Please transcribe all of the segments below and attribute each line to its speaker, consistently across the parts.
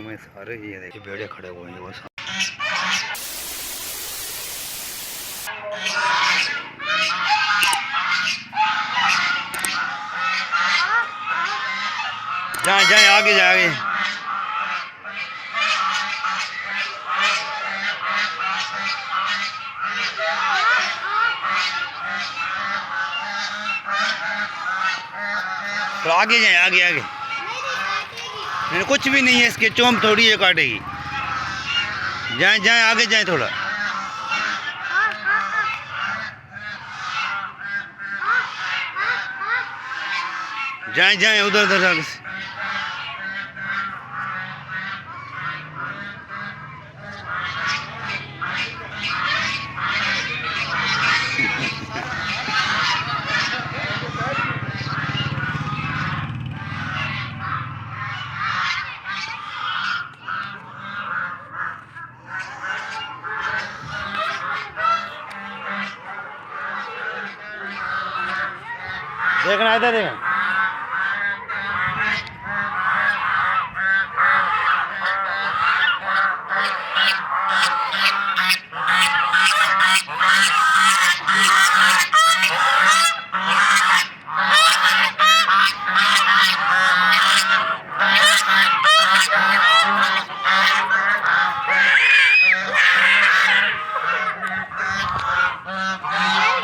Speaker 1: में सारे ये देखिए भेड़े खड़े हुए हैं वो जाए जाए आगे जाए आगे। तो आगे जाए आगे आगे। नहीं कुछ भी नहीं है इसके चोम थोड़ी है काटेगी। जाए जाए आगे जाए थोड़ा। जाए जाए उधर उधर आगे से। देखना इधर देखना।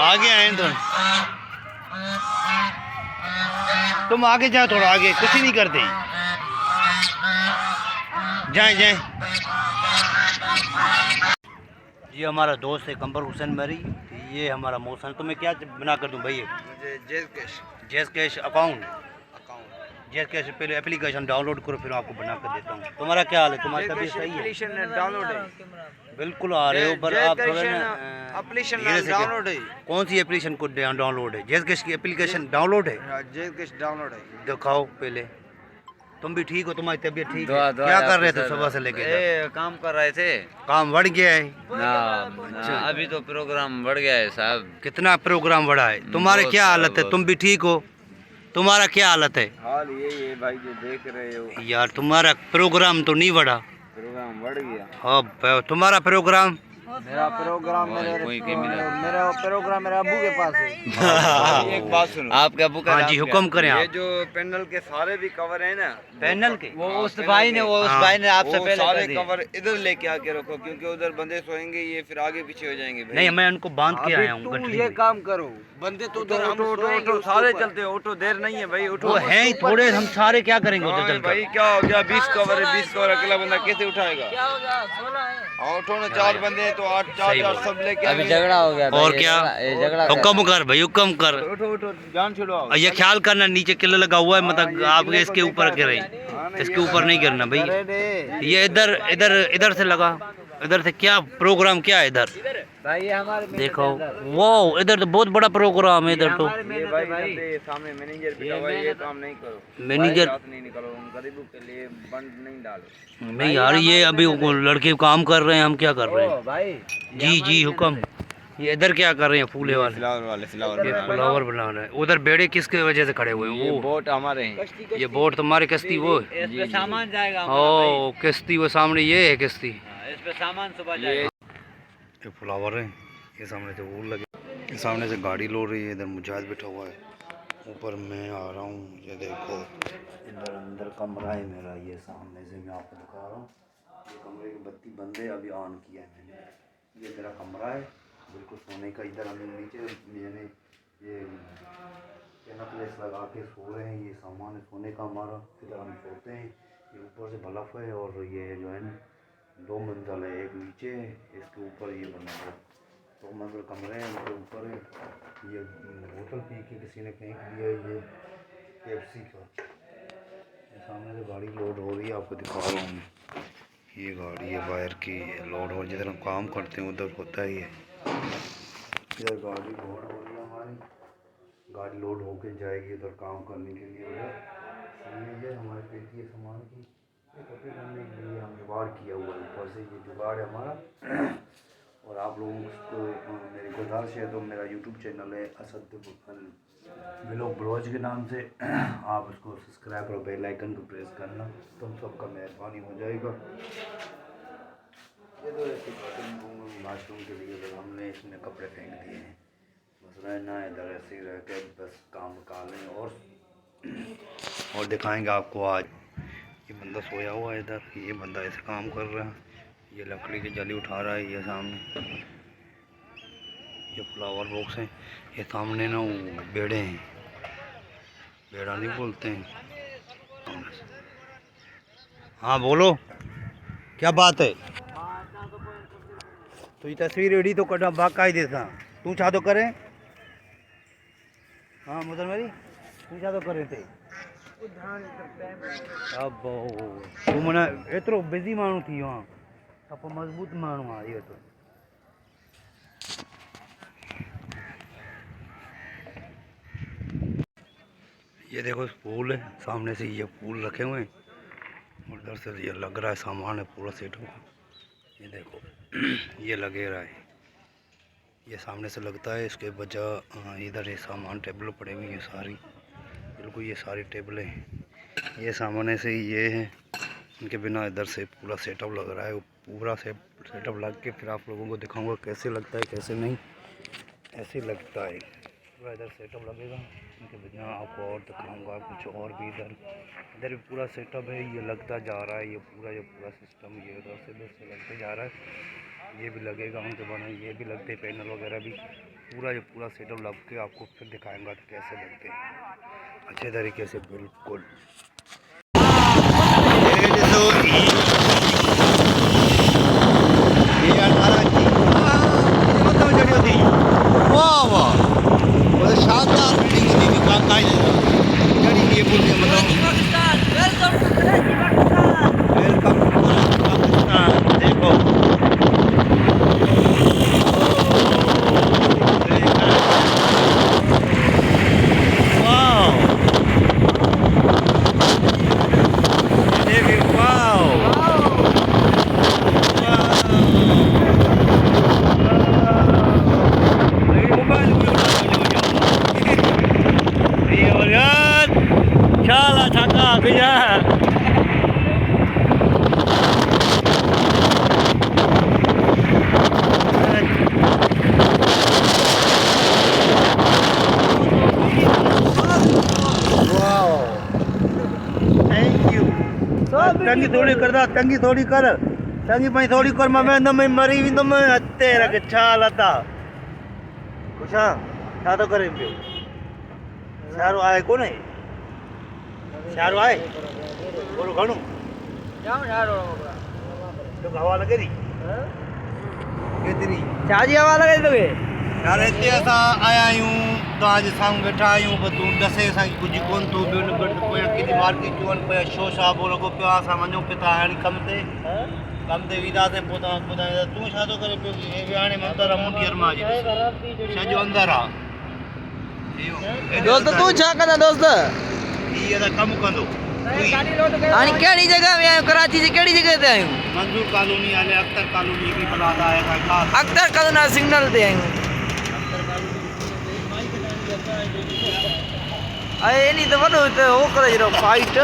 Speaker 1: आगे आए तो तुम आगे जाओ थोड़ा आगे कुछ ही नहीं करते जाए जाए। ये हमारा दोस्त है कंबर हुसैन मरी। ये हमारा मौसम तुम्हें क्या बना कर दूं भैया? Jazz cash account jazz cash पहले एप्लीकेशन डाउनलोड करो फिर आपको बना कर देता हूँ। तुम्हारा क्या हाल है? तुम्हारी तबीयत सही है? डाउनलोड है बिल्कुल आ रहे हो पर आप थोड़ा एप्लीकेशन डाउनलोड है। कौन सी एप्लीकेशन को डाउनलोड है? जैज कैश की एप्लीकेशन डाउनलोड है? जैज कैश डाउनलोड है। दिखाओ पहले। तुम भी ठीक हो? तुम्हारी तबीयत ठीक है? क्या कर रहे थे सुबह से लेके?
Speaker 2: काम कर रहे थे।
Speaker 1: काम बढ़ गया है
Speaker 2: ना, अभी तो प्रोग्राम बढ़ गया है साहब।
Speaker 1: कितना प्रोग्राम बढ़ा है? तुम्हारे क्या हालत है? तुम भी ठीक हो? तुम्हारा क्या हालत है?
Speaker 2: हाल ये भाई जो देख रहे हो
Speaker 1: यार तुम्हारा प्रोग्राम तो नहीं बढ़ा।
Speaker 2: प्रोग्राम बढ़ गया।
Speaker 1: हाँ तुम्हारा प्रोग्राम
Speaker 2: मेरा प्रोग्राम मेरा प्रोग्राम मेरे अब्बू के पास है। एक बात सुनो, आपके अब्बू का
Speaker 1: हाँ जी हुक्म करें
Speaker 2: ये
Speaker 1: आप।
Speaker 2: जो पैनल के सारे भी कवर है ना,
Speaker 1: पैनल के
Speaker 2: वो उस भाई ने आपसे पहले सारे कवर इधर लेके आके रखो क्योंकि उधर बंदे सोएंगे ये फिर आगे पीछे हो जाएंगे।
Speaker 1: नहीं मैं उनको बांध के आया हूँ।
Speaker 2: ये काम करो बंदे तो उधर ऑटो सारे चलते हैं। ऑटो देर नहीं है भाई।
Speaker 1: वो है ही थोड़े हम सारे क्या करेंगे उधर चल
Speaker 2: भाई? क्या हो गया? 20 कवर है, 20 कवर अकेला बंदा कैसे उठाएगा? क्या हो गया? सोना है ऑटो में 4 बंदे हैं तो 8 4 सब लेके अभी झगड़ा हो गया।
Speaker 1: और क्या हुक्म कर भाई हुक्म कर।
Speaker 2: उठो उठो जान छुड़वाओ।
Speaker 1: ये ख्याल करना नीचे किले लगा हुआ है मतलब आपके इसके ऊपर गिरे इसके ऊपर नहीं गिरना भाई। ये इधर इधर इधर से लगा। इधर से क्या प्रोग्राम क्या है इधर
Speaker 2: भाई? ये हमारे
Speaker 1: देखो वो इधर तो बहुत बड़ा प्रोग्राम है इधर तो।
Speaker 2: ये भाई सामने मैनेजर बैठा हुआ है। ये काम नहीं करो।
Speaker 1: मैनेजर
Speaker 2: नहीं निकलो उन गरीबों के लिए बंद नहीं डालो।
Speaker 1: नहीं यार ये अभी लड़के काम कर रहे हैं हम क्या कर रहे हैं
Speaker 2: भाई?
Speaker 1: जी जी हुक्म। ये इधर क्या कर रहे हैं? फूले वाले फ्लावर बना रहे हैं। उधर बेड़े किसके वजह से खड़े हुए हैं? वो
Speaker 2: बोट हमारे हैं।
Speaker 1: ये बोट तुम्हारी किश्ती वो
Speaker 2: है? सामान जाएगा।
Speaker 1: ओ किश्ती वो सामने ये है किश्ती।
Speaker 2: इस पे सामान सुबह जाएगा।
Speaker 1: ये फ्लावर है। ये सामने से वूल लगे। ये सामने से गाड़ी लोड रही है। इधर मुजाहिद बैठा हुआ है। ऊपर मैं आ रहा हूँ। ये देखो इधर अंदर कमरा है मेरा। ये सामने से मैं आपको दिखा रहा हूँ। ये कमरे की बत्ती बंद है अभी ऑन किया है मैंने। ये मेरा कमरा है बिल्कुल सोने का। इधर हम नीचे मैंने ये नेकलेस लगा के सो रहे हैं। ये सामान है सोने का हमारा। इधर हम सोते हैं। ये ऊपर से बल्ब है और ये जो है ना 2 मंजिल है। एक नीचे है इसके ऊपर ये बना है। 2 मंजिल कमरे हैं उनके ऊपर है। ये बोतल पी के किसी ने फेंक दिया है। ये पेप्सी का। ये सामने से गाड़ी लोड हो रही है आपको दिखा रहा हूँ। ये गाड़ी है वायर की लोड हो। जिधर हम काम करते हैं उधर होता ही है। इधर गाड़ी लोड हो रही है हमारी। गाड़ी लोड होके जाएगी उधर काम करने के लिए। उधर सामने ये हमारे पेटी है सामान की। ये कपड़े डालने के लिए हम जुगाड़ किया हुआ है ऊपर से। ये जुगाड़ है हमारा और आप लोगों को मेरी गुजारिश है, तो मेरा यूट्यूब चैनल है असद व्लॉग ब्लॉज के नाम से, आप उसको सब्सक्राइब और बेल आइकन को प्रेस करना, तुम सबका मेहरबानी हो जाएगा। ये तो ऐसे वाशरूम के लिए तो हमने इसमें कपड़े फेंक दिए हैं, बस रहना है इधर ऐसे ही रह के बस काम निकालें और दिखाएंगे आपको। आज ये बंदा सोया हुआ है इधर, ये बंदा ऐसे काम कर रहा है, ये लकड़ी की जली उठा रहा है। ये सामने ये फ्लावर बॉक्स है, ये सामने ना वो बेड़े हैं, बेड़ा नहीं बोलते हैं। हाँ बोलो, क्या बात है? तो ये तस्वीर रेडी तो कटा बाकायदे था, तू छा तो करे। हाँ मुदर मेरी तू छा तो करे थे। अब तू मना एतरो बिजी माण्हू थी वहाँ, अब मजबूत माण्हू आहे इहो। तो ये देखो फूल है, सामने से ये फूल रखे हुए हैं, और उधर से ये लग रहा है सामान है पूरा सेट हुआ। ये देखो ये लगे रहा है, ये सामने से लगता है, इसके वजह इधर ये सामान टेबल पड़े हुए हैं सारी, बिल्कुल ये सारी टेबलें हैं, ये सामने से ये है, इनके बिना इधर से पूरा सेटअप लग रहा है। पूरा सेटअप लग के फिर आप लोगों को दिखाऊंगा कैसे लगता है कैसे नहीं, ऐसे लगता है पूरा इधर सेटअप लगेगा, इनके बिना आपको और दिखाऊंगा कुछ और भी। इधर भी पूरा सेटअप है, ये लगता जा रहा है, ये पूरा सिस्टम ये उधर से लगते जा रहा है, ये भी लगेगा उनके बने, ये भी लगते पैनल वगैरह भी, पूरा सेटअप लग के आपको फिर दिखाएंगा कि कैसे लगते हैं अच्छे तरीके से बिल्कुल। वाह वाह, शानदार देखो टंगी थोड़ी कर दा, टंगी थोड़ी कर, टंगी भाई थोड़ी कर, मैं मरी भी तो मैं हत्ते रख छाल आता कुछ। हाँ क्या तो करे पियो, सारो आए को नहीं, सारो आए बोलो घणो जाम सारो तो हवा लगे दी केतरी चाजी हवा लगे तोके यार। इते असा आया आयूं तो आज साम बैठा आयूं, पर तू दसे सा कुछ कोन तो बियो न गड कोया की मार्केट जोन पे शो शा बोलो को पे असा मनो पिता हाणी कम ते विदा से पोता तू छा तो करे पियो ए हाणे मंदर मुंडियर मा जी सजो अंदर आ दोस्त। तू छा कंदा दोस्त? ये दा कम कंदो हाणे केड़ी जगह में आयो? कराची जी केड़ी जगह ते आयो? मंजूर कॉलोनी आले अख्तर कॉलोनी की बलादा है का अख्तर कॉलोनी सिग्नल ते आयो। अरे नहीं तो वो करे फाइट